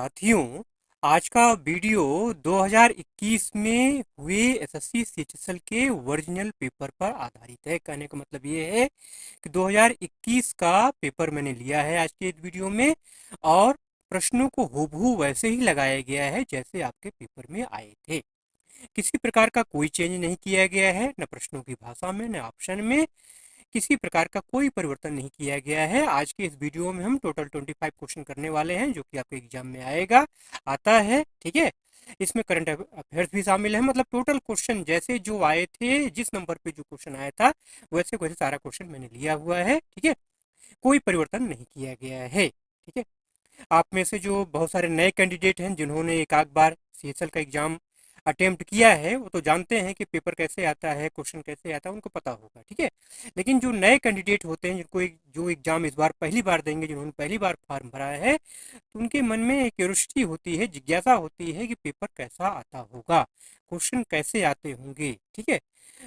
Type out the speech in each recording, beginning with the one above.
साथियों, आज का वीडियो 2021 में हुए एसएससी सीजीएल के ओरिजिनल पेपर पर आधारित है। कहने का मतलब ये है कि 2021 का पेपर मैंने लिया है आज के इस वीडियो में, और प्रश्नों को हूबहू वैसे ही लगाया गया है जैसे आपके पेपर में आए थे। किसी प्रकार का कोई चेंज नहीं किया गया है, न प्रश्नों की भाषा में, न ऑप्शन में। किसी प्रकार का कोई परिवर्तन नहीं किया गया है। आज के इस वीडियो में हम टोटल 25 क्वेश्चन करने वाले हैं, जो कि आपके एग्जाम में आता है। ठीक है, इसमें करंट अफेयर्स भी शामिल है। मतलब टोटल क्वेश्चन जैसे जो आए थे, जिस नंबर पे जो क्वेश्चन आया था वैसे वैसे सारा क्वेश्चन मैंने लिया हुआ है। ठीक है, कोई परिवर्तन नहीं किया गया है। ठीक है, आप में से जो बहुत सारे नए कैंडिडेट हैं जिन्होंने एक आध बार सीएसएल का एग्जाम अटेम्प्ट किया है, वो तो जानते हैं कि पेपर कैसे आता है, क्वेश्चन कैसे आता है, उनको पता होगा। ठीक है, लेकिन जो नए कैंडिडेट होते हैं, जिनको जो एग्जाम इस बार पहली बार देंगे, जिन्होंने पहली बार फॉर्म भरा है, तो उनके मन में क्यूरियोसिटी होती है, जिज्ञासा होती है कि पेपर कैसा आता होगा, क्वेश्चन कैसे आते होंगे। ठीक है,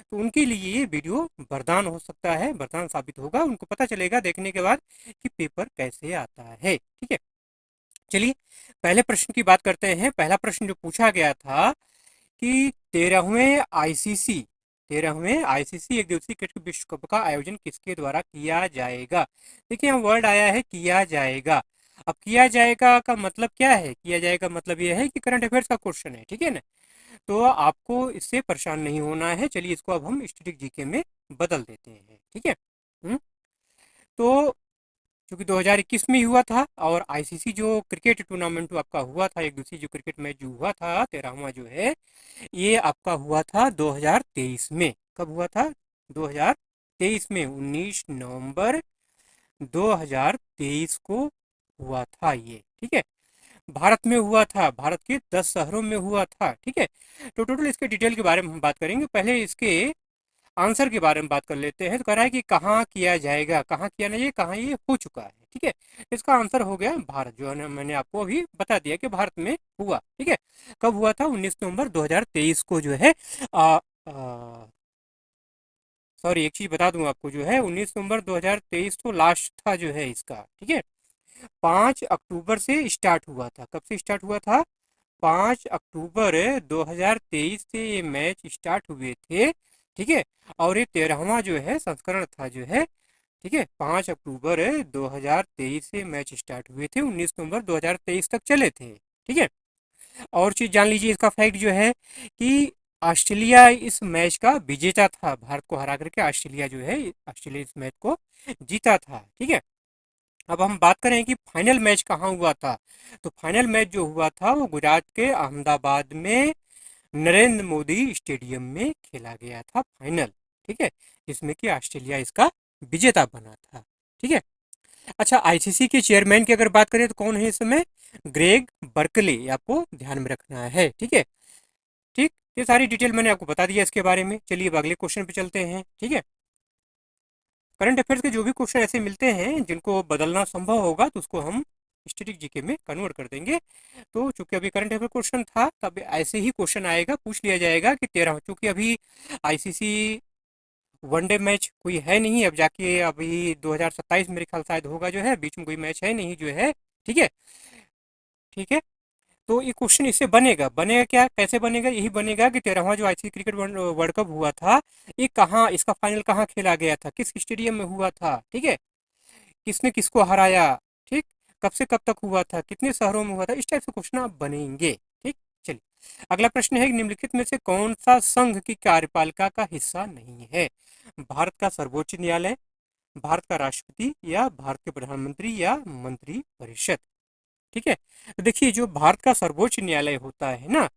तो उनके लिए ये वीडियो वरदान हो सकता है, वरदान साबित होगा। उनको पता चलेगा देखने के बाद कि पेपर कैसे आता है। ठीक है, चलिए पहले प्रश्न की बात करते हैं। पहला प्रश्न जो पूछा गया था कि 13वें आईसीसी एक दिवसीय क्रिकेट विश्व कप का आयोजन किसके द्वारा किया जाएगा। देखिए यहाँ वर्ड आया है किया जाएगा। अब किया जाएगा का मतलब क्या है? किया जाएगा मतलब यह है कि करंट अफेयर्स का क्वेश्चन है। ठीक है ना, तो आपको इससे परेशान नहीं होना है। चलिए इसको अब हम स्टैटिक जीके में बदल देते हैं। ठीक है, तो क्योंकि 2021 में ही हुआ था, और आईसीसी जो क्रिकेट टूर्नामेंट आपका हुआ था, एक दूसरी जो क्रिकेट मैच जो हुआ था 13वां जो है, ये आपका हुआ था 2023 में। कब हुआ था? 2023 में, 19 नवंबर 2023 को हुआ था ये। ठीक है, भारत में हुआ था, भारत के 10 शहरों में हुआ था। ठीक है, तो टोटल इसके डिटेल के बारे में हम बात करेंगे। पहले इसके आंसर के बारे में बात कर लेते हैं। तो कह रहा है कि कहाँ किया जाएगा, कहाँ किया नहीं, कहाँ ये हो चुका है। ठीक है, इसका आंसर हो गया भारत, जो है ना, मैंने आपको अभी बता दिया कि भारत में हुआ। ठीक है, कब हुआ था? 19 नवंबर 2023 को जो है सॉरी, एक चीज बता दूं आपको, जो है 19 नवंबर 2023 तो लास्ट था जो है इसका। ठीक है, 5 अक्टूबर से स्टार्ट हुआ था। कब से स्टार्ट हुआ था? 5 अक्टूबर 2023 से ये मैच स्टार्ट हुए थे। ठीक है, और ये 13वां जो है संस्करण था जो है। ठीक है, 5 अक्टूबर 2023 से मैच स्टार्ट हुए थे, 19 नवंबर 2023 तक चले थे। ठीक है, और चीज जान लीजिए, इसका फैक्ट जो है कि ऑस्ट्रेलिया इस मैच का विजेता था। भारत को हरा करके ऑस्ट्रेलिया जो है, ऑस्ट्रेलिया इस मैच को जीता था। ठीक है, अब हम बात करें कि फाइनल मैच कहाँ हुआ था। तो फाइनल मैच जो हुआ था वो गुजरात के अहमदाबाद में नरेंद्र मोदी स्टेडियम में खेला गया था फाइनल। ठीक है, जिसमें कि ऑस्ट्रेलिया इसका विजेता बना था। ठीक है, अच्छा, आईसीसी के चेयरमैन की अगर बात करें तो कौन है इस समय? ग्रेग बर्कले, आपको ध्यान में रखना है। ठीक है, ठीक, ये सारी डिटेल मैंने आपको बता दिया इसके बारे में। चलिए अब अगले क्वेश्चन पे चलते हैं। ठीक है, करंट अफेयर्स के जो भी क्वेश्चन ऐसे मिलते हैं जिनको बदलना संभव होगा, तो उसको हम स्टैटिक जीके में कन्वर्ट कर देंगे। तो चूंकि अभी करंट अफेयर क्वेश्चन था, तब ऐसे ही क्वेश्चन आएगा, पूछ लिया जाएगा कि 13, चूंकि अभी आईसीसी वनडे मैच कोई है नहीं, अब जाके अभी 2027 मेरे ख्याल शायद होगा जो है, बीच में कोई मैच है नहीं जो है। ठीक है, ठीक है, तो ये क्वेश्चन इससे बनेगा क्या, कैसे बनेगा? यही बनेगा कि 13वां जो आईसीसी क्रिकेट वर्ल्ड कप हुआ था, ये कहाँ, इसका फाइनल कहाँ खेला गया था, किस स्टेडियम में हुआ था। ठीक है, किसने किसको हराया, ठीक, कब से कब तक हुआ था, कितने शहरों में हुआ था, इस टाइप से क्वेश्चन आप बनेंगे। ठीक, चलिए अगला प्रश्न है कि निम्नलिखित में से कौन सा संघ की कार्यपालिका का हिस्सा नहीं है? भारत का सर्वोच्च न्यायालय, भारत का राष्ट्रपति, या भारत के प्रधानमंत्री, या मंत्री परिषद। ठीक है, तो देखिए जो भारत का सर्वोच्च न्यायालय होता है ना,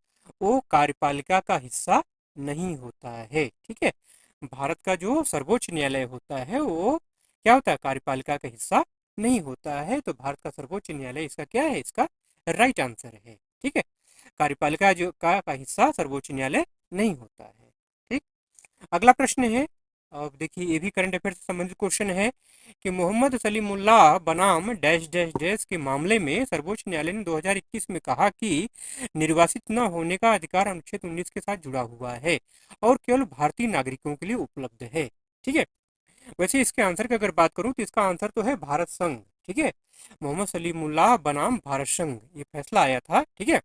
वो कार्यपालिका का हिस्सा नहीं होता है। ठीक है, भारत का जो सर्वोच्च न्यायालय होता है वो क्या होता है? कार्यपालिका का हिस्सा नहीं होता है। तो भारत का सर्वोच्च न्यायालय इसका क्या है? इसका राइट आंसर है। ठीक है, कार्यपालिका जो का हिस्सा सर्वोच्च न्यायालय नहीं होता है। ठीक, अगला प्रश्न है, अब देखिए ये भी करंट अफेयर से संबंधित क्वेश्चन है कि मोहम्मद सलीमुल्लाह बनाम डैश डैश डैश के मामले में सर्वोच्च न्यायालय ने 2021 में कहा कि निर्वासित न होने का अधिकार अनुच्छेद 19 के साथ जुड़ा हुआ है और केवल भारतीय नागरिकों के लिए उपलब्ध है। ठीक है, वैसे इसके आंसर की अगर बात करूं तो इसका आंसर तो है भारत संघ। ठीक है, मोहम्मद सलीमुल्लाह बनाम भारत संघ, ये फैसला आया था। ठीक है,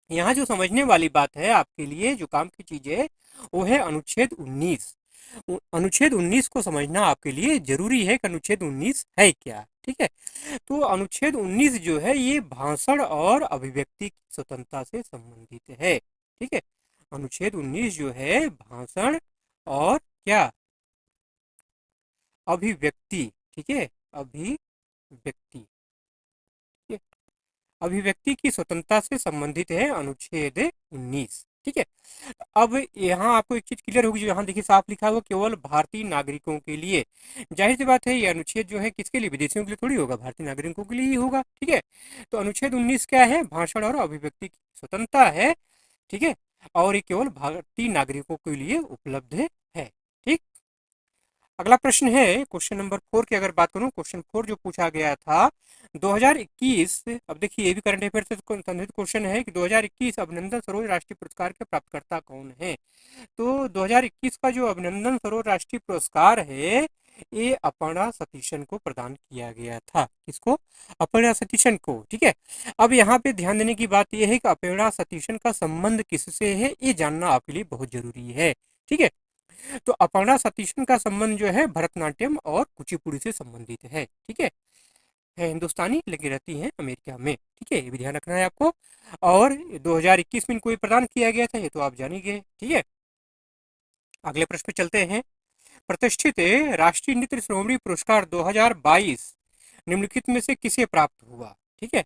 यहाँ जो समझने वाली बात है आपके लिए, जो काम की चीज है, वो है अनुच्छेद 19। अनुच्छेद 19 को समझना आपके लिए जरूरी है कि अनुच्छेद 19 है क्या। ठीक है, तो अनुच्छेद 19 जो है ये भाषण और अभिव्यक्ति की स्वतंत्रता से संबंधित है। ठीक है, अनुच्छेद 19 जो है भाषण और क्या, अभिव्यक्ति। ठीक है, अभिव्यक्ति, अभिव्यक्ति की स्वतंत्रता से संबंधित है अनुच्छेद 19। ठीक है, अब यहाँ आपको एक चीज क्लियर होगी, जो यहाँ देखिए साफ लिखा हुआ केवल भारतीय नागरिकों के लिए। जाहिर सी बात है ये अनुच्छेद जो है किसके लिए, विदेशियों के लिए थोड़ी होगा, भारतीय नागरिकों के लिए ही होगा। ठीक है, तो अनुच्छेद 19 क्या है, भाषण और अभिव्यक्ति की स्वतंत्रता है। ठीक है, और ये केवल भारतीय नागरिकों के लिए उपलब्ध है। ठीक, अगला प्रश्न है क्वेश्चन नंबर 4 की अगर बात करूं, क्वेश्चन 4 जो पूछा गया था 2021, अब देखिए ये भी करंट अफेयर से संबंधित क्वेश्चन है कि 2021 अभिनंदन सरोज राष्ट्रीय पुरस्कार के प्राप्तकर्ता कौन है। तो 2021 का जो अभिनंदन सरोज राष्ट्रीय पुरस्कार है ये अपर्णा सतीशन को प्रदान किया गया था। किसको, अपर्णा सतीशन को। ठीक है, अब यहाँ पे ध्यान देने की बात यह है कि अपर्णा सतीशन का संबंध किससे है, ये जानना आपके लिए बहुत जरूरी है। ठीक है, तो अपर्णा सतीशन का संबंध जो है भरतनाट्यम और कुचिपुड़ी से संबंधित है। ठीक है हिंदुस्तानी लेकिन रहती है अमेरिका में। ठीक है, ये भी ध्यान रखना है आपको। और 2021 में इनको प्रदान किया गया था, ये तो आप जान ही गए। ठीक है, अगले प्रश्न पे चलते हैं। प्रतिष्ठित राष्ट्रीय नृत्य श्रोमणी पुरस्कार 2022 निम्नलिखित में से किसे प्राप्त हुआ। ठीक है,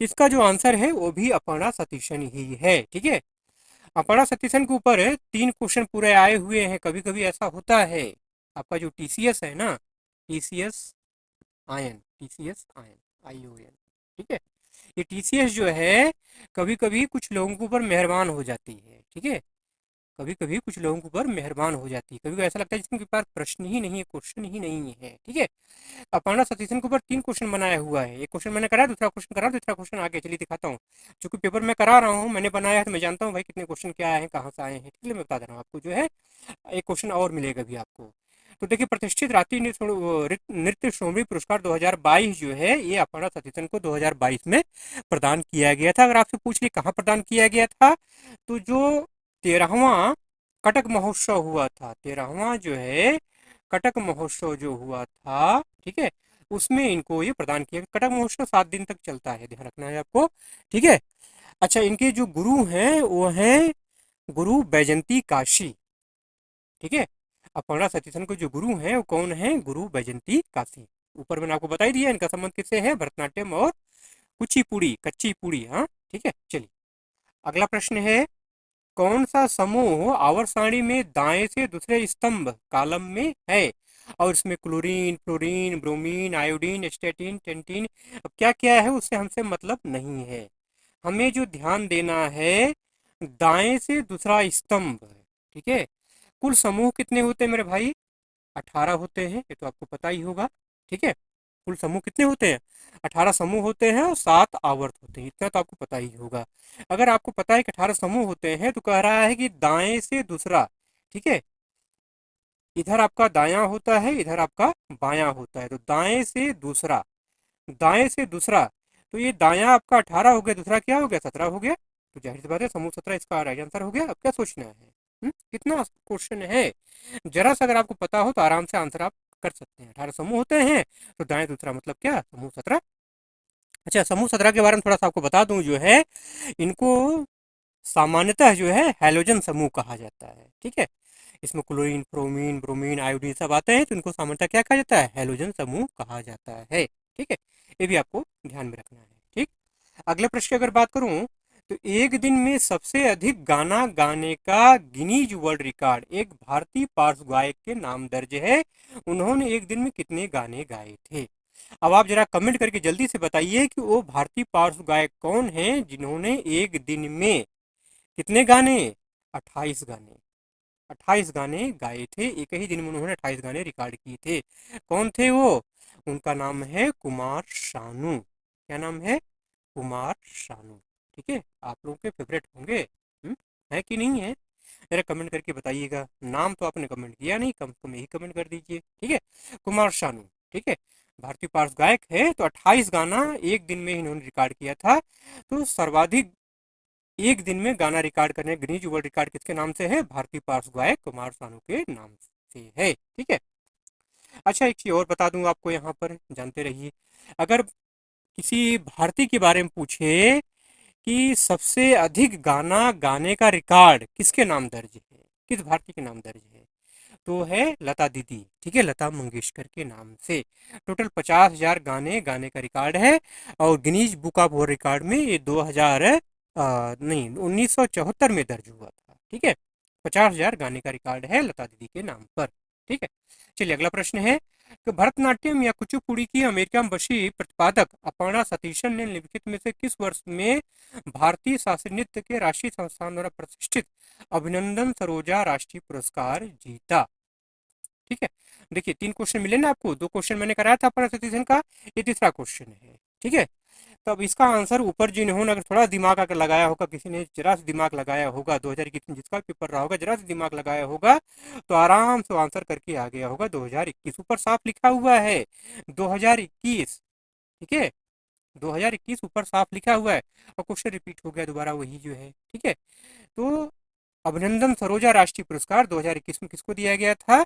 इसका जो आंसर है वो भी अपर्णा सतीशन ही है। ठीक है, अपर्णा सतीशन के ऊपर 3 क्वेश्चन पूरे आए हुए हैं। कभी कभी ऐसा होता है, आपका जो टीसीएस है ना, TCS ion, TCS ion, ION. ठीक है, ये टीसीएस जो है कभी कभी कुछ लोगों के ऊपर मेहरबान हो जाती है। ठीक है, कभी कभी कुछ लोगों के ऊपर मेहरबान हो जाती है, कभी कभी ऐसा लगता है जिसके पास प्रश्न ही नहीं है, क्वेश्चन ही नहीं है। ठीक है, अपर्णा सतीशन के ऊपर 3 क्वेश्चन बनाया हुआ है। एक क्वेश्चन मैंने कराया, दूसरा क्वेश्चन करा, तीसरा क्वेश्चन आगे चलिए दिखाता हूँ। चूंकि पेपर में करा रहा हूँ, मैंने बनाया है तो मैं जानता हूँ भाई कितने क्वेश्चन क्या आए हैं, कहाँ से आए हैं। इसलिए मैं बता दे रहा हूँ आपको, जो है एक क्वेश्चन और मिलेगा भी आपको। तो देखिए, प्रतिष्ठित राष्ट्रीय नृत्य श्रोमणी पुरस्कार 2022 जो है ये अपर्णा सतीशन को 2022 में प्रदान किया गया था। अगर आपसे पूछ लिए कहाँ प्रदान किया गया था, तो जो 13वां कटक महोत्सव हुआ था, 13वां जो है कटक महोत्सव जो हुआ था, ठीक है, उसमें इनको ये प्रदान किया। कटक महोत्सव 7 दिन तक चलता है, ध्यान रखना है आपको। ठीक है, अच्छा, इनके जो गुरु हैं वो हैं गुरु बैजंती काशी। ठीक है, अपर्णा सतीशन के जो गुरु हैं वो कौन है, गुरु बैजंती काशी। ऊपर मैंने आपको बता ही दिया इनका संबंध किससे है, भरतनाट्यम और कुचिपुड़ी, कच्ची पुड़ी। हाँ, ठीक है, चलिए अगला प्रश्न है, कौन सा समूह आवर्त सारणी में दाएं से दूसरे स्तंभ कॉलम में है, और इसमें chlorine, fluorine, bromine, iodine, astatine, टेंटिन, अब क्या क्या है उससे हमसे मतलब नहीं है। हमें जो ध्यान देना है, दाएं से दूसरा स्तंभ। ठीक है, कुल समूह कितने होते हैं मेरे भाई, 18 होते हैं, ये तो आपको पता ही होगा। ठीक है, कुल समूह कितने होते हैं, 18 समूह होते हैं और 7 आवर्त होते हैं, इतना तो आपको पता ही होगा। अगर आपको पता है कि 18 समूह होते हैं, तो कह रहा है कि दाएं से दूसरा। ठीक है, इधर आपका दायां होता है, इधर आपका बायां होता है, तो दाएं से दूसरा, दाएं से दूसरा, तो ये दायां आपका 18 हो गया, दूसरा क्या हो गया, 17 हो गया। तो जाहिर सी बात है समूह 17 इसका राइट आंसर हो गया। अब क्या सोचना है, कितना क्वेश्चन है, जरा सा अगर आपको पता हो तो आराम से आंसर आप कर सकते हैं। 18 समूह होते हैं, तो दाएं दूसरा मतलब क्या, समूह 17। अच्छा, समूह 17 के बारे में थोड़ा सा आपको बता दूं, जो है इनको सामान्यतः जो है हैलोजन समूह कहा जाता है। ठीक है, इसमें क्लोरीन, ब्रोमीन, ब्रोमीन, आयोडीन सब आते हैं, तो इनको सामान्यतः क्या कहा जाता है, हैलोजन समूह कहा जाता है। ठीक है, ये भी आपको ध्यान में रखना है। ठीक, अगले प्रश्न की अगर बात करूं, तो एक दिन में सबसे अधिक गाना गाने का गिनीज वर्ल्ड रिकॉर्ड एक भारतीय पार्श्व गायक के नाम दर्ज है। उन्होंने एक दिन में कितने गाने गाए थे। अब आप जरा कमेंट करके जल्दी से बताइए कि वो भारतीय पार्श्व गायक कौन है जिन्होंने एक दिन में कितने गाने, 28 गाने, 28 गाने गाए थे। एक ही दिन में उन्होंने 28 गाने रिकॉर्ड किए थे। कौन थे वो, उनका नाम है कुमार शानू। क्या नाम है, कुमार शानू। ठीक है, आप लोगों के फेवरेट होंगे, है कि नहीं है, जरा कमेंट करके बताइएगा। नाम तो आपने कमेंट किया नहीं, कम से कम यही कमेंट कर दीजिए। ठीक है, कुमार शानू। ठीक है, भारतीय पार्श्व गायक है, तो 28 गाना एक दिन में इन्होंने रिकॉर्ड किया था। तो सर्वाधिक एक दिन में गाना रिकॉर्ड करने गिनीज वर्ल्ड रिकॉर्ड किसके नाम से है? भारतीय पार्श्व गायक कुमार सानू के नाम से है। ठीक है। अच्छा, एक चीज और बता दूं आपको, यहाँ पर जानते रहिए, अगर किसी भारतीय के बारे में पूछे कि सबसे अधिक गाना गाने का रिकॉर्ड किसके नाम दर्ज है, किस भारतीय के नाम दर्ज है, तो है लता दीदी। ठीक है, लता मंगेशकर के नाम से। टोटल 50,000 गाने गाने का रिकॉर्ड है, और Guinness book of world record में ये 2000 नहीं 1974 में दर्ज हुआ था। ठीक है, 50,000 गाने का रिकॉर्ड है लता दीदी के नाम पर। ठीक है, चलिए अगला प्रश्न है कि भरतनाट्यम या कुचिपुड़ी की अमेरिका में बसी प्रतिपादक अपर्णा सतीशन ने निम्नलिखित में से किस वर्ष में भारतीय शास्त्रीय नृत्य के राष्ट्रीय संस्थान द्वारा प्रतिष्ठित अभिनंदन सरोजा राष्ट्रीय पुरस्कार जीता? ठीक है, देखिए 3 क्वेश्चन मिले ना आपको, 2 क्वेश्चन मैंने कराया था अपर्णा सतीशन का, ये तीसरा क्वेश्चन है। ठीक है, तब इसका आंसर ऊपर जिन्होंने अगर थोड़ा दिमाग अगर लगाया होगा, किसी ने जरा सा दिमाग लगाया होगा, 2021 में जिसका पेपर रहा होगा, जरा सा दिमाग लगाया होगा तो आराम से आंसर करके आ गया होगा 2021। ऊपर साफ लिखा हुआ है 2021। ठीक है, 2021 ऊपर साफ लिखा हुआ है, और क्वेश्चन रिपीट हो गया दोबारा वही जो है। ठीक है, तो अभिनंदन सरोजा राष्ट्रीय पुरस्कार 2021 में किसको दिया गया था?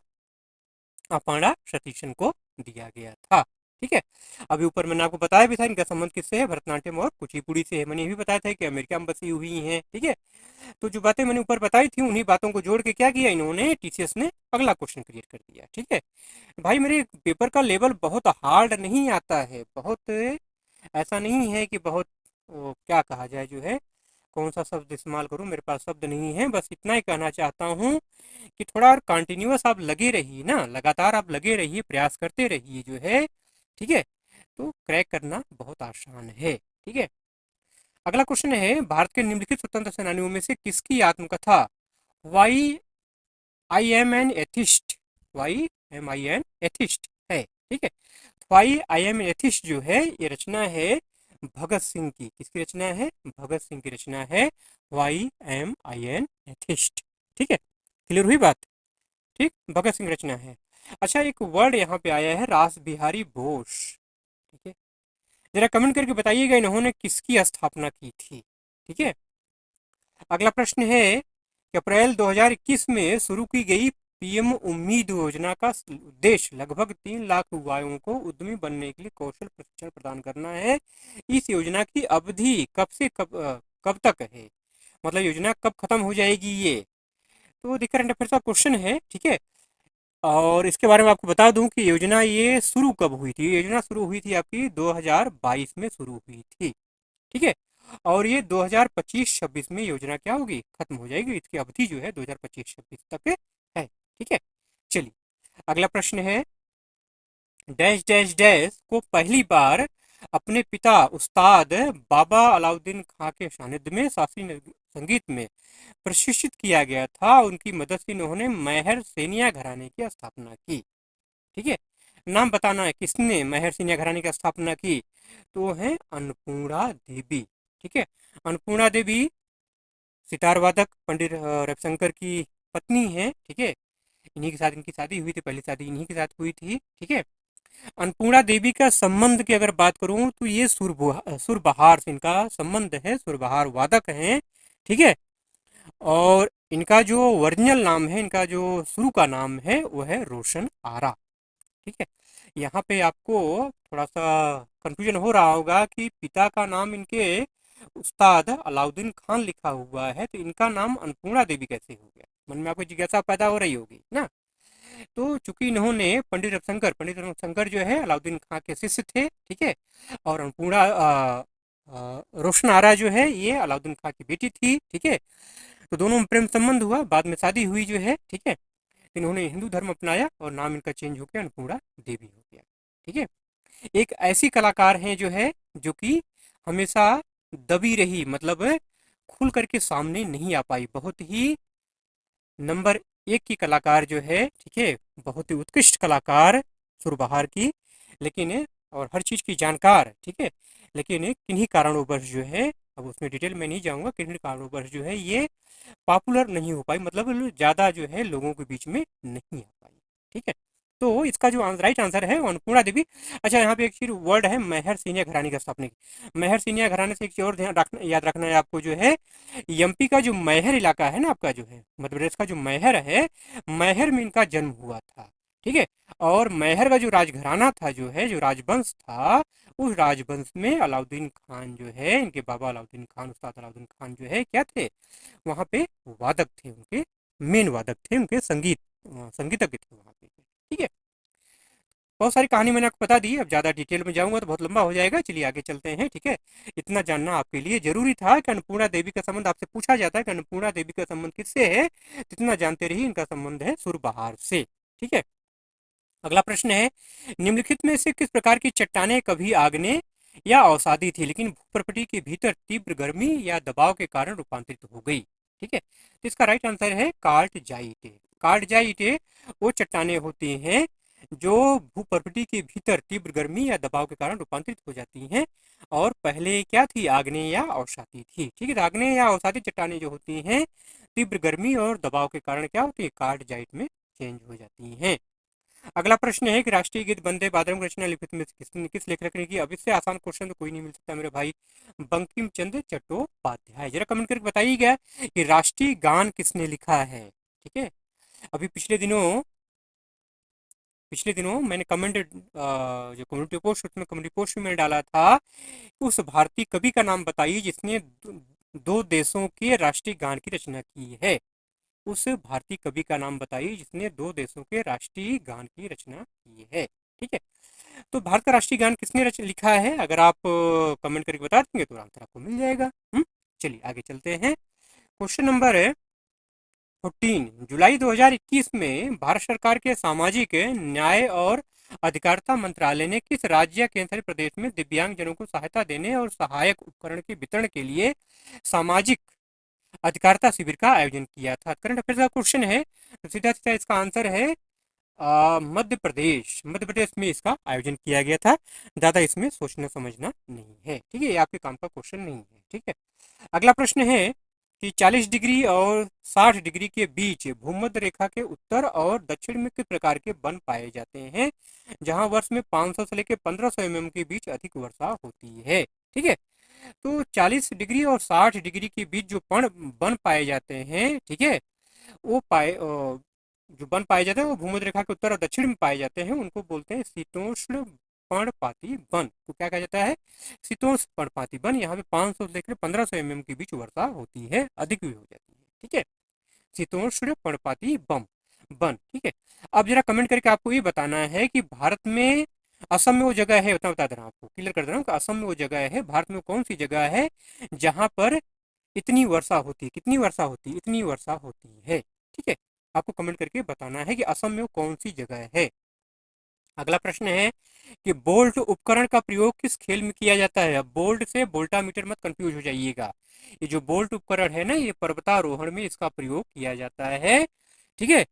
अपर्णा सतीशन को दिया गया था। ठीक है, अभी ऊपर मैंने आपको बताया भी था इनका संबंध किससे है, भरतनाट्यम और कुचिपुड़ी से है। मैंने ये भी बताया था कि अमेरिका में बसी हुई हैं। ठीक है, तो जो बातें मैंने ऊपर बताई थी उन्हीं बातों को जोड़ के क्या किया इन्होंने, टीसीएस ने अगला क्वेश्चन क्रिएट कर दिया। ठीक है भाई, मेरे पेपर का लेवल बहुत हार्ड नहीं आता है, बहुत ऐसा नहीं है कि बहुत क्या कहा जाए जो है, कौन सा शब्द इस्तेमाल करूं, मेरे पास शब्द नहीं है। बस इतना ही कहना चाहता हूं कि थोड़ा और कंटिन्यूअस आप लगे रहिए ना, लगातार आप लगे रहिए, प्रयास करते रहिए जो है। ठीक है, तो क्रैक करना बहुत आसान है। ठीक है, अगला क्वेश्चन है, भारत के निम्नलिखित स्वतंत्र सेनानियों में से किसकी आत्मकथा why I am an atheist, why am I an atheist है? ठीक है, why I am an atheist जो है ये रचना है भगत सिंह की। किसकी रचना है? भगत सिंह की रचना है why am I an atheist. ठीक है, क्लियर हुई बात? ठीक, भगत सिंह रचना है। अच्छा, एक वर्ड यहाँ पे आया है रास बिहारी बोस। ठीक है, जरा कमेंट करके बताइएगा इन्होंने किसकी स्थापना की थी। ठीक है, अगला प्रश्न है कि अप्रैल 2021 में शुरू की गई पीएम उम्मीद योजना का उद्देश्य लगभग 3 लाख युवाओं को उद्यमी बनने के लिए कौशल प्रशिक्षण प्रदान करना है। इस योजना की अवधि कब से कब तक है, मतलब योजना कब खत्म हो जाएगी ये, तो देखिए करंट अफेयर्स का क्वेश्चन है। ठीक है, और इसके बारे में आपको बता दूं कि योजना ये शुरू कब हुई थी। योजना शुरू हुई थी आपकी 2022 में शुरू हुई थी। ठीक है, और ये 2025-26 में योजना क्या होगी, खत्म हो जाएगी। इसकी अवधि जो है 2025-26 तक है। ठीक है, चलिए अगला प्रश्न है, डैश डैश डैश को पहली बार अपने पिता उस्ताद बाबा अलाउद्दीन खां के सानिध्य में शास्त्रीय संगीत में प्रशिक्षित किया गया था। उनकी मदद से उन्होंने मेहर सेनिया घराने की स्थापना की। ठीक है, नाम बताना है किसने मेहर सेनिया घराने की स्थापना की, तो है अन्नपूर्णा देवी। ठीक है, अन्नपूर्णा देवी सितार वादक पंडित रविशंकर की पत्नी है। ठीक है, इन्हीं के साथ इनकी शादी हुई थी, पहली शादी इन्हीं के साथ हुई थी। ठीक है, अन्नपूर्णा देवी का संबंध की अगर बात करूं तो ये सुरबहार से इनका संबंध है, सुरबहार वादक हैं। ठीक है, और इनका जो ओरिजिनल नाम है, इनका जो शुरू का नाम है वो है रोशन आरा। ठीक है, यहाँ पे आपको थोड़ा सा कंफ्यूजन हो रहा होगा कि पिता का नाम इनके उस्ताद अलाउद्दीन खान लिखा हुआ है, तो इनका नाम अन्नपूर्णा देवी कैसे हो गया, मन में आपको जिज्ञासा पैदा हो रही होगी ना। तो चूंकि इन्होंने पंडित रविशंकर जो है अलाउद्दीन खां के शिष्य थे। ठीक है, और अन्नपूर्णा रोशन आरा जो है ये अलाउद्दीन खां की बेटी थी। ठीक है, तो दोनों में प्रेम संबंध हुआ, बाद में शादी हुई जो है। ठीक है, इन्होंने हिंदू धर्म अपनाया और नाम इनका चेंज हो गया, अन्नपूर्णा देवी हो गया। ठीक है, एक ऐसी कलाकार हैं जो है जो कि हमेशा दबी रही, मतलब खुल करके सामने नहीं आ पाई, बहुत ही नंबर 1 की कलाकार जो है। ठीक है, बहुत ही उत्कृष्ट कलाकार सुरबहार की, लेकिन और हर चीज़ की जानकार। ठीक है, लेकिन किन्हीं कारणोंवश जो है, अब उसमें डिटेल में नहीं जाऊंगा, किन्हीं कारणोंवश जो है ये पॉपुलर नहीं हो पाई, मतलब ज़्यादा जो है लोगों के बीच में नहीं आ पाई। ठीक है, तो इसका जो राइट आंसर है वो अन्नपूर्णा देवी। अच्छा, यहाँ पे एक चीज वर्ड है महर सिनिया घराने का स्थापना की। महर सिनिया घराने से एक चीज और ध्यान रखना, याद रखना है आपको जो है, एमपी का जो मैहर इलाका है ना आपका जो है, मध्य प्रदेश का जो मैहर है, मैहर में इनका जन्म हुआ था। ठीक है। और मैहर का जो राजघराना था जो है, जो राजवंश था, उस राजवंश में अलाउद्दीन खान जो है, इनके बाबा अलाउद्दीन खान, उस्ताद अलाउद्दीन खान जो है क्या थे, वहाँ पे वादक थे, उनके मेन वादक थे, उनके संगीतज्ञ थे वहाँ पे। ठीक है। बहुत सारी कहानी मैंने आपको बता दी, अब ज़्यादा डिटेल में जाऊंगा तो बहुत लंबा हो जाएगा, चलिए आगे चलते हैं। ठीक है। इतना जानना आपके लिए जरूरी था कि अन्नपूर्णा देवी का संबंध आपसे पूछा जाता है कि अन्नपूर्णा देवी का संबंध किससे है, जितना जानते रहिए इनका संबंध है सुरबहार से। ठीक है। अगला प्रश्न है, निम्नलिखित में से किस प्रकार की चट्टानें कभी आग्नेय या अवसादी थी लेकिन भूप्रपटी के भीतर तीव्र गर्मी या दबाव के कारण रूपांतरित हो गई। ठीक है। तो इसका राइट आंसर है कार्टजाइटे। कार्टजाइटे वो चट्टानें होती हैं जो भूप्रपटी के भीतर तीव्र गर्मी या दबाव के कारण रूपांतरित हो जाती हैं, और पहले क्या थी, आग्नेय या अवसादी थी। ठीक है। आग्नेय या अवसादी चट्टानें जो होती हैं तीव्र गर्मी और दबाव के कारण क्या होती है, कार्टजाइट में चेंज हो जाती हैं। अगला प्रश्न है कि राष्ट्रीय गीत वंदे मातरम की रचना लिखित में किस लेखक ने की। अब इससे आसान क्वेश्चन तो कोई नहीं मिल सकता मेरे भाई, बंकिम चंद्र चट्टोपाध्याय। जरा कमेंट करके बताइएगा कि राष्ट्रीय गान किसने लिखा है। ठीक है। अभी पिछले दिनों मैंने कमेंट जो कम्युनिटी पोस्ट, उसमें कम्युनिटी पोस्ट में मैंने डाला था, उस भारतीय कवि का नाम बताइए जिसने दो देशों के राष्ट्रीय गान की रचना की है। उस भारतीय कवि का नाम बताइए जिसने दो देशों के राष्ट्रीय गान की रचना की है। ठीक है। तो भारत का राष्ट्रीय गान किसने लिखा है, अगर आप कमेंट करके बता देंगे तो आंसर आपको मिल जाएगा। चलिए आगे चलते हैं। क्वेश्चन नंबर 14, जुलाई 2021 में भारत सरकार के सामाजिक न्याय और अधिकारिता मंत्रालय ने किस राज्य या केंद्र शासित प्रदेश में दिव्यांग जनों को सहायता देने और सहायक उपकरण के वितरण के लिए सामाजिक अधिकारिता शिविर का आयोजन किया था। करंट अफेयर्स का क्वेश्चन है, तो सीधा सीधा इसका आंसर है मध्य प्रदेश। मध्य प्रदेश में इसका आयोजन किया गया था। ज़्यादा इसमें सोचना समझना नहीं है। ठीक है। ये आपके काम का क्वेश्चन नहीं है। ठीक है। अगला प्रश्न है कि 40 डिग्री और 60 डिग्री के बीच भूमध्य रेखा के उत्तर और दक्षिण में किस प्रकार के वन पाए जाते हैं, जहां वर्ष में 500 से लेकर 1500 mm के बीच अधिक वर्षा होती है। ठीक है। तो 40 डिग्री और 60 डिग्री के बीच जो वन पाए जाते हैं, ठीक है, वो जो वन पाए जाते हैं वो भूमध्य रेखा के उत्तर और दक्षिण में पाए जाते हैं, उनको बोलते हैं शीतोष्ण पर्णपाती वन। तो क्या कहा जाता है, शीतोष्ण पर्णपाती वन। यहाँ पे 500 से लेकर 1500 mm के बीच वर्षा होती है, अधिक भी हो जाती है। ठीक है। शीतोष्ण पर्णपाती वन। ठीक है। अब जरा कमेंट करके आपको ये बताना है कि भारत में असम में वो जगह है, उतना बता दे रहा हूँ आपको, क्लियर कर दे रहा हूँ कि असम में वो जगह है, भारत में कौन सी जगह है जहां पर इतनी वर्षा होती है, कितनी वर्षा होती है, इतनी वर्षा होती है। ठीक है। आपको कमेंट करके बताना है कि असम में वो कौन सी जगह है। अगला प्रश्न है कि बोल्ट उपकरण का प्रयोग किस खेल में किया जाता है। अब बोल्ट से वोल्टामीटर मत कंफ्यूज हो जाइएगा। ये जो बोल्ट उपकरण है ना, ये पर्वतारोहण में इसका प्रयोग किया जाता है। ठीक है।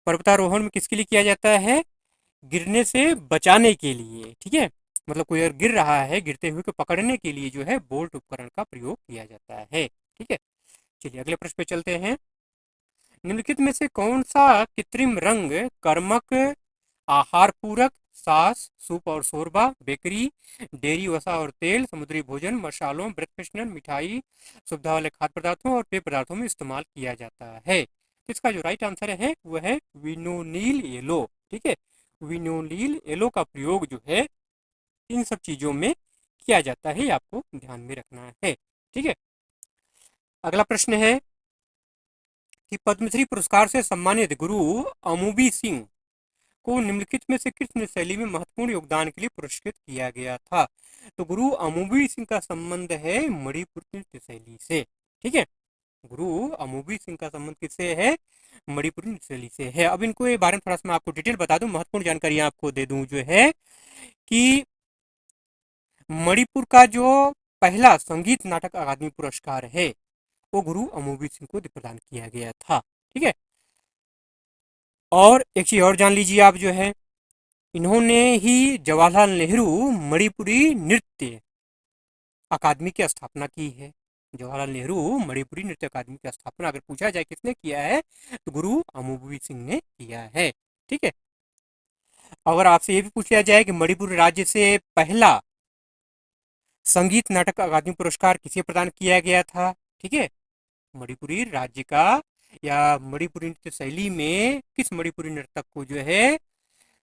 पर्वतारोहण में किसके लिए किया जाता है, गिरने से बचाने के लिए। ठीक है। मतलब कोई अगर गिर रहा है, गिरते हुए को पकड़ने के लिए जो है बोल्ट उपकरण का प्रयोग किया जाता है। ठीक है। चलिए अगले प्रश्न पे चलते हैं। निम्नलिखित में से कौन सा कृत्रिम रंग कर्मक, आहार पूरक, सास, सूप और शोरबा, बेकरी, डेयरी वसा और तेल, समुद्री भोजन, मसालों, ब्रेकफास्ट, मिठाई, सुविधा वाले खाद्य पदार्थों और पेय पदार्थों में इस्तेमाल किया जाता है। इसका जो राइट आंसर है वह है विनोनील येलो। ठीक है। विनोनील येलो का प्रयोग जो है इन सब चीजों में किया जाता है, आपको ध्यान में रखना है। ठीक है। अगला प्रश्न है कि पद्मश्री पुरस्कार से सम्मानित गुरु अमूबी सिंह को निम्नलिखित में से किस नृत्य शैली में महत्वपूर्ण योगदान के लिए पुरस्कृत किया गया था। तो गुरु अमूबी सिंह का संबंध है मणिपुर नृत्य शैली से। ठीक है। गुरु अमूबी सिंह का संबंध किससे है, मणिपुर नृत्य शैली से है। अब इनको ये बारे में थोड़ा सा मैं आपको डिटेल बता दूं, महत्वपूर्ण जानकारी आपको दे दूं जो है कि मणिपुर का जो पहला संगीत नाटक अकादमी पुरस्कार है वो गुरु अमूबी सिंह को प्रदान किया गया था। ठीक है। और एक चीज और जान लीजिए आप जो है, इन्होंने ही जवाहरलाल नेहरू मणिपुरी नृत्य अकादमी की स्थापना की है। जवाहरलाल नेहरू मणिपुरी नृत्य अकादमी की स्थापना अगर पूछा जाए किसने किया है, तो गुरु अमूबी सिंह ने किया है। ठीक है। अगर आपसे ये भी पूछ लिया जाए कि मणिपुर राज्य से पहला संगीत नाटक अकादमी पुरस्कार किसे प्रदान किया गया था, ठीक है, मणिपुरी राज्य का या मणिपुरी नृत्य शैली में किस मणिपुरी नर्तक को जो है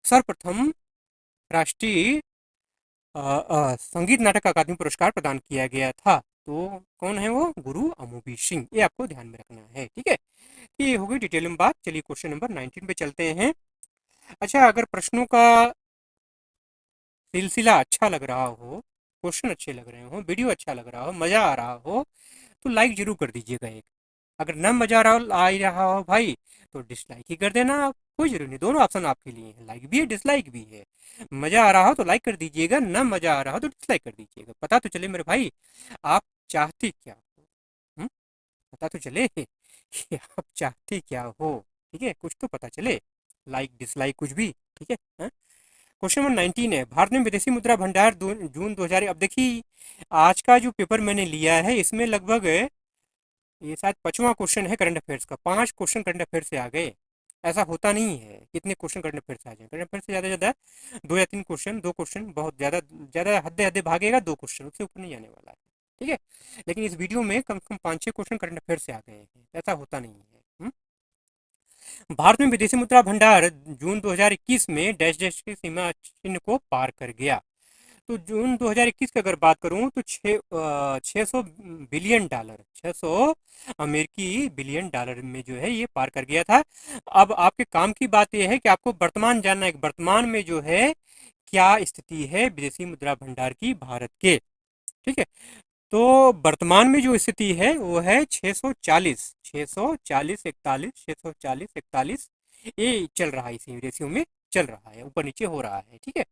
सर्वप्रथम राष्ट्रीय संगीत नाटक अकादमी पुरस्कार प्रदान किया गया था। तो कौन है वो? गुरु अमोबी सिंह। ये आपको ध्यान में रखना है, ठीक है। ये हो गई डिटेल में बात। चलिए क्वेश्चन नंबर 19 पे चलते हैं। अच्छा, अगर प्रश्नों का सिलसिला अच्छा लग रहा हो, क्वेश्चन अच्छे लग रहे हो, वीडियो अच्छा लग रहा हो, मजा आ रहा हो, तो लाइक जरूर कर दीजिएगा एक। अगर न मजा आ रहा हो भाई, तो डिसलाइक ही कर देना आप, कोई जरूरी नहीं, दोनों ऑप्शन आपके लिए है, लाइक भी है डिसलाइक भी है। मजा आ रहा हो तो लाइक कर दीजिएगा, न मजा आ रहा हो तो डिसलाइक कर दीजिएगा। पता तो चले मेरे भाई आप चाहते क्या हो। हुँ? पता तो चले कि आप चाहते क्या हो, ठीक है, कुछ तो पता चले, लाइक डिसलाइक कुछ भी, ठीक है। क्वेश्चन नंबर 19 है, भारत में विदेशी मुद्रा भंडार जून 2000। अब देखिए, आज का जो पेपर मैंने लिया है इसमें लगभग ये शायद 5वां क्वेश्चन है करंट अफेयर्स का। 5 क्वेश्चन करंट अफेयर्स से आ गए। ऐसा होता नहीं है कितने क्वेश्चन करंट अफेयर्स से आ जाए। करंट अफेयर्स से ज़्यादा 2 या 3 क्वेश्चन, 2 क्वेश्चन बहुत ज़्यादा हद्दे हद्दे भागेगा, 2 क्वेश्चन, उससे ऊपर नहीं आने वाला है, ठीक है। लेकिन इस वीडियो में कम से कम 5-6 क्वेश्चन करंट अफेयर्स से आ गए हैं, ऐसा होता नहीं है। भारत में विदेशी मुद्रा भंडार जून 2021 में डैश डैश की सीमा चिन्ह को पार कर गया। तो जून 2021 की अगर बात करूं तो 600 बिलियन डॉलर, 600 अमेरिकी बिलियन डॉलर में जो है ये पार कर गया था। अब आपके काम की बात यह है कि आपको वर्तमान जानना है, वर्तमान में जो है क्या स्थिति है विदेशी मुद्रा भंडार की भारत के, ठीक है। तो वर्तमान में जो स्थिति है वो है 640, 640 41, 640 41, ये चल रहा है, इसी रेशियो में चल रहा है, ऊपर नीचे हो रहा है, ठीक है।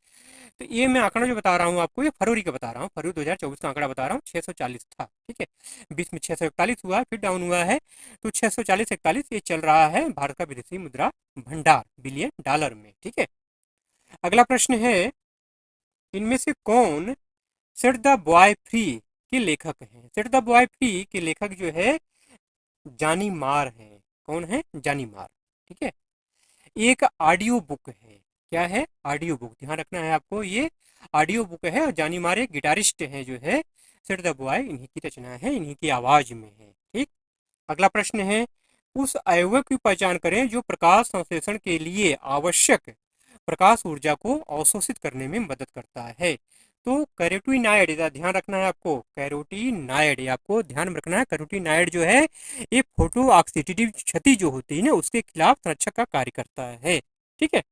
तो ये मैं आंकड़ा जो बता रहा हूँ आपको, ये फरवरी का बता रहा हूँ, फरवरी 2024 का आंकड़ा बता रहा हूँ। 640 था, ठीक है, बीच में 641 हुआ, फिर डाउन हुआ है, तो 640 41 ये चल रहा है भारत का विदेशी मुद्रा भंडार बिलियन डॉलर में, ठीक है। अगला प्रश्न है, इनमें से कौन सेट द बॉय फ्री के लेखक हैं? सेट द बॉय फ्री के लेखक जो है जानी मार है। कौन है? जानी मार, ठीक है। एक ऑडियो बुक है, क्या है? ऑडियो बुक, ध्यान रखना है आपको, ये ऑडियो बुक है और जानी मार एक गिटारिस्ट है जो है। सेट द बॉय इन्हीं की रचना है, इन्हीं की आवाज में है, ठीक। अगला प्रश्न है, उस अवयव की पहचान करें जो प्रकाश संश्लेषण के लिए आवश्यक प्रकाश ऊर्जा को अवशोषित करने में मदद करता है। तो कैरोटीनॉइड, ध्यान रखना है आपको, कैरोटीनॉइड आपको ध्यान में रखना है। कैरोटीनॉइड जो है ये फोटो ऑक्सीडेटिव क्षति जो होती है ना उसके खिलाफ संरक्षक का कार्य करता है, ठीक है।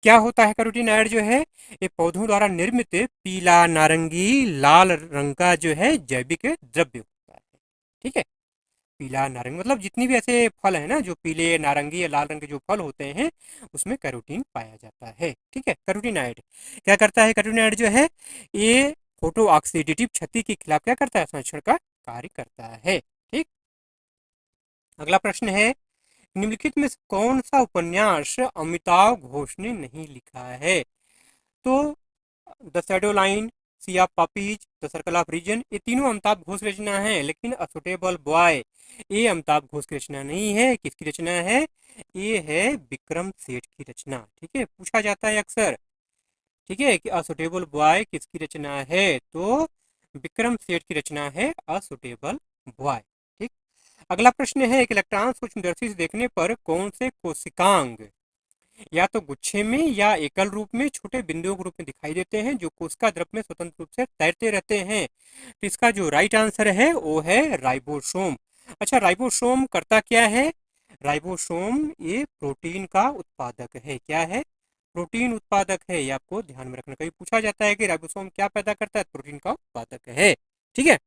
क्या होता है कैरोटीनॉइड जो है? ये पौधों द्वारा निर्मित पीला, नारंगी, लाल रंग का जो है जैविक द्रव्य होता है, ठीक है। पीला नारंगी मतलब जितनी भी ऐसे फल है ना जो पीले, नारंगी या लाल रंग के जो फल होते हैं उसमें कैरोटीन पाया जाता है, ठीक है। कैरोटीनॉइड क्या करता है? कैरोटीनॉइड जो है ये फोटो ऑक्सीडेटिव क्षति के खिलाफ क्या करता है? संरक्षण का कार्य करता है, ठीक। अगला प्रश्न है, निम्नलिखित में कौन सा उपन्यास अमिताव घोष ने नहीं लिखा है? तो the shadow line, sea of poppies, the circle of reason, ये तीनों अमिताभ घोष की रचना है, लेकिन अ सुटेबल बॉय ये अमिताभ घोष की रचना नहीं है। किसकी रचना है? ये है विक्रम सेठ की रचना, ठीक है, पूछा जाता है अक्सर, ठीक है, कि अ सुटेबल बॉय किसकी रचना है? तो विक्रम सेठ की रचना है अ सुटेबल बॉय, ठीक। अगला प्रश्न है, एक इलेक्ट्रॉन सूक्ष्मदर्शी से देखने पर कौन से कोशिकांग या तो गुच्छे में या एकल रूप में छोटे बिंदुओं के रूप में दिखाई देते हैं जो कोशिका द्रव में स्वतंत्र रूप से तैरते रहते हैं? तो इसका जो राइट आंसर है वो है राइबोसोम। अच्छा, राइबोसोम करता क्या है? राइबोसोम ये प्रोटीन का उत्पादक है। क्या है? प्रोटीन उत्पादक है, ये आपको ध्यान में रखना। कभी पूछा जाता है कि राइबोसोम क्या पैदा करता है? प्रोटीन का उत्पादक है, ठीक है।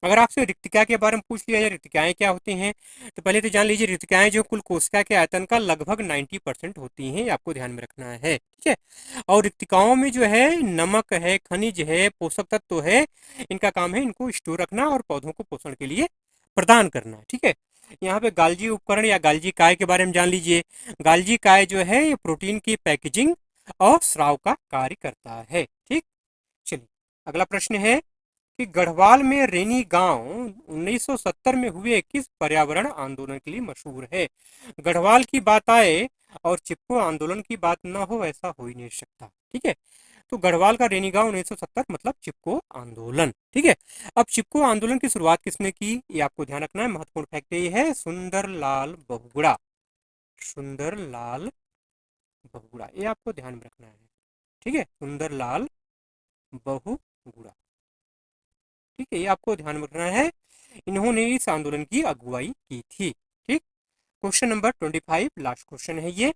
अगर आपसे रिक्तिका के बारे में पूछ लिया जाए, रिक्तिकाएं क्या होती हैं, तो पहले तो जान लीजिए रिक्तिकाएं जो कुल कोशिका के आयतन का लगभग 90% होती हैं, आपको ध्यान में रखना है, ठीक है। और रिक्तिकाओं में जो है नमक है, खनिज है, पोषक तत्व है, इनका काम है इनको स्टोर रखना और पौधों को पोषण के लिए प्रदान करना, ठीक है। यहाँ पे गाल्जी उपकरण या गाल्जी काय के बारे में जान लीजिए। गाल्जी काय जो है ये प्रोटीन की पैकेजिंग और स्राव का कार्य करता है, ठीक। चलिए अगला प्रश्न है कि गढ़वाल में रेनी गांव 1970 में हुए किस पर्यावरण आंदोलन के लिए मशहूर है? गढ़वाल की बात आए और चिपको आंदोलन की बात ना हो ऐसा हो ही नहीं सकता। ठीक है, तो गढ़वाल का रेनीगांव 1970 मतलब चिपको आंदोलन। ठीक है, अब चिपको आंदोलन की शुरुआत किसने की, ये आपको ध्यान रखना है, महत्वपूर्ण फैक्ट ये है, सुंदरलाल बहुगुणा। सुंदरलाल बहुगुणा, ये आपको ध्यान में रखना है। ठीक है, सुंदरलाल बहुगुणा। ठीक है, ये आपको ध्यान में रखना है, इन्होंने इस आंदोलन की अगुवाई की थी। ठीक, क्वेश्चन नंबर 25 लास्ट क्वेश्चन है ये,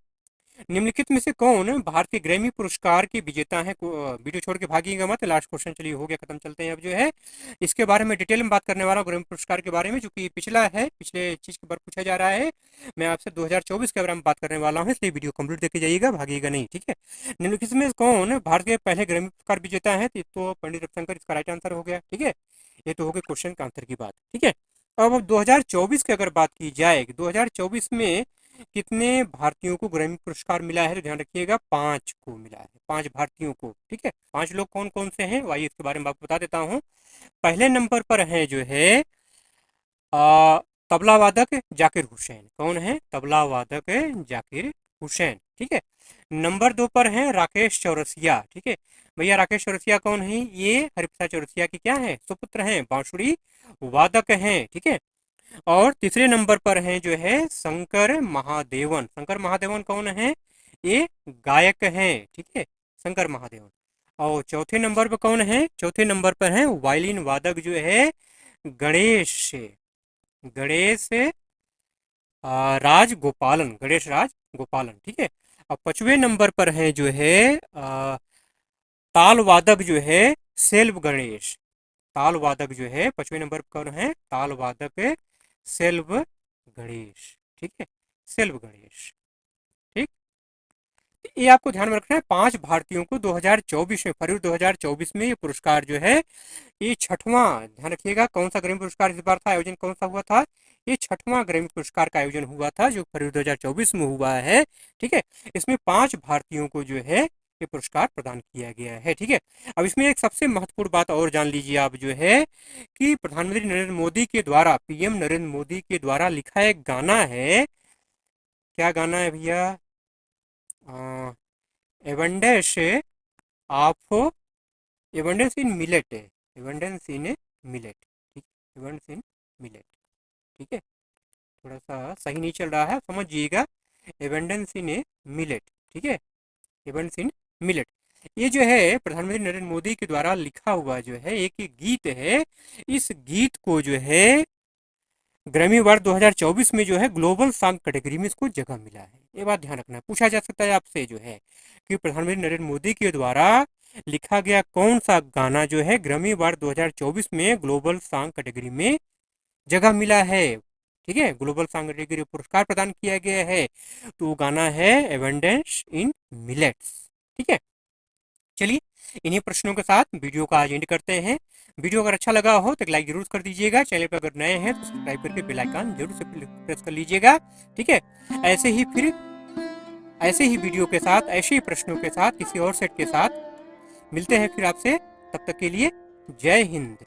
निम्नलिखित में से कौन भारतीय ग्रैमी पुरस्कार के विजेता है। वीडियो छोड़ के भागिएगा मत, लास्ट क्वेश्चन चलिए हो गया खत्म, चलते हैं अब जो है इसके बारे में डिटेल में बात करने वाला हूँ, ग्रैमी पुरस्कार के बारे में, जो कि पिछला है, पिछले चीज के बारे में पूछा जा रहा है। मैं आपसे 2024 के बारे में बात करने वाला हूँ, इसलिए वीडियो कंप्लीट देखे जाइएगा, भागिएगा नहीं। ठीक है, निम्नलिखित में कौन भारत के पहले ग्रैमी पुरस्कार विजेता है, तो पंडित रविशंकर इसका राइट आंसर हो गया। ठीक है, ये तो हो गई क्वेश्चन का आंसर की बात। ठीक है, अब 2024 की अगर बात की जाए, 2024 में कितने भारतीयों को ग्रैमी पुरस्कार मिला है, तो ध्यान रखिएगा 5 को मिला है, 5 भारतीयों को। ठीक है, 5 लोग कौन कौन से हैं, आइए इसके बारे में आपको बता देता हूँ। पहले नंबर पर है जो है तबला वादक जाकिर हुसैन। कौन है, तबला वादक जाकिर हुसैन। ठीक है, नंबर 2 पर है राकेश चौरसिया। ठीक है, भैया राकेश चौरसिया कौन है, ये हरिप्रसाद चौरसिया के क्या है, सुपुत्र हैं, बांसुरी वादक हैं। ठीक है, और तीसरे नंबर पर हैं जो है शंकर महादेवन। शंकर महादेवन कौन है, ये गायक हैं। ठीक है, शंकर महादेवन। और चौथे नंबर पर कौन है, चौथे नंबर पर है वायलिन वादक जो है गणेश गणेश राज गोपालन, गणेश राज गोपालन। ठीक है, अब 5वें नंबर पर है जो है ताल वादक जो है सेल्व गणेश। ताल वादक जो है 5वें नंबर पर कौन है, ताल वादक सेल्व गणेश। ठीक है, सेल्व गणेश। ठीक, ये आपको ध्यान में रखना है, 5 भारतीयों को 2024 में, फरवरी 2024 में ये पुरस्कार जो है, ये छठवां, ध्यान रखिएगा कौन सा ग्रैमी पुरस्कार इस बार था, आयोजन कौन सा हुआ था, ये छठवां ग्रैमी पुरस्कार का आयोजन हुआ था, जो फरवरी 2024 में हुआ है। ठीक है, इसमें 5 भारतीयों को जो है ये पुरस्कार प्रदान किया गया है। ठीक है, अब इसमें एक सबसे महत्वपूर्ण बात और जान लीजिए आप जो है, कि प्रधानमंत्री नरेंद्र मोदी के द्वारा, पीएम नरेंद्र मोदी के द्वारा लिखा एक गाना है, क्या गाना है भैया, abundance of, abundance in millet, abundance in millet. ठीक, एबंडेंस इन मिलेट। ठीक है, थोड़ा सा सही नहीं चल रहा है, समझिएगा, एबंडेंस इन मिलेट। ठीक है, एबंडेंस इन मिलेट, ये जो है प्रधानमंत्री नरेंद्र मोदी के द्वारा लिखा हुआ जो है एक गीत है। इस गीत को जो है ग्रैमी अवार्ड 2024 में जो है ग्लोबल सॉन्ग कैटेगरी में इसको जगह मिला है। ये बात ध्यान रखना है, पूछा जा सकता है आपसे जो है, कि प्रधानमंत्री नरेंद्र मोदी के द्वारा लिखा गया कौन सा गाना जो है ग्रैमी अवार्ड 2024 में ग्लोबल सॉन्ग कैटेगरी में जगह मिला है। ठीक है, ग्लोबल सॉन्ग कैटेगरी पुरस्कार प्रदान किया गया है, तो वो गाना है एबंडेंस इन मिलेट्स। ठीक है, चलिए इन्हीं प्रश्नों के साथ वीडियो का आज एंड करते हैं। वीडियो अगर अच्छा लगा हो तो एक लाइक जरूर कर दीजिएगा, चैनल पर अगर नए हैं तो सब्सक्राइब करके बेल आइकन जरूर से प्रेस कर लीजिएगा। ठीक है, ऐसे ही वीडियो के साथ, ऐसे ही प्रश्नों के साथ, किसी और सेट के साथ मिलते हैं फिर आपसे, तब तक के लिए जय हिंद।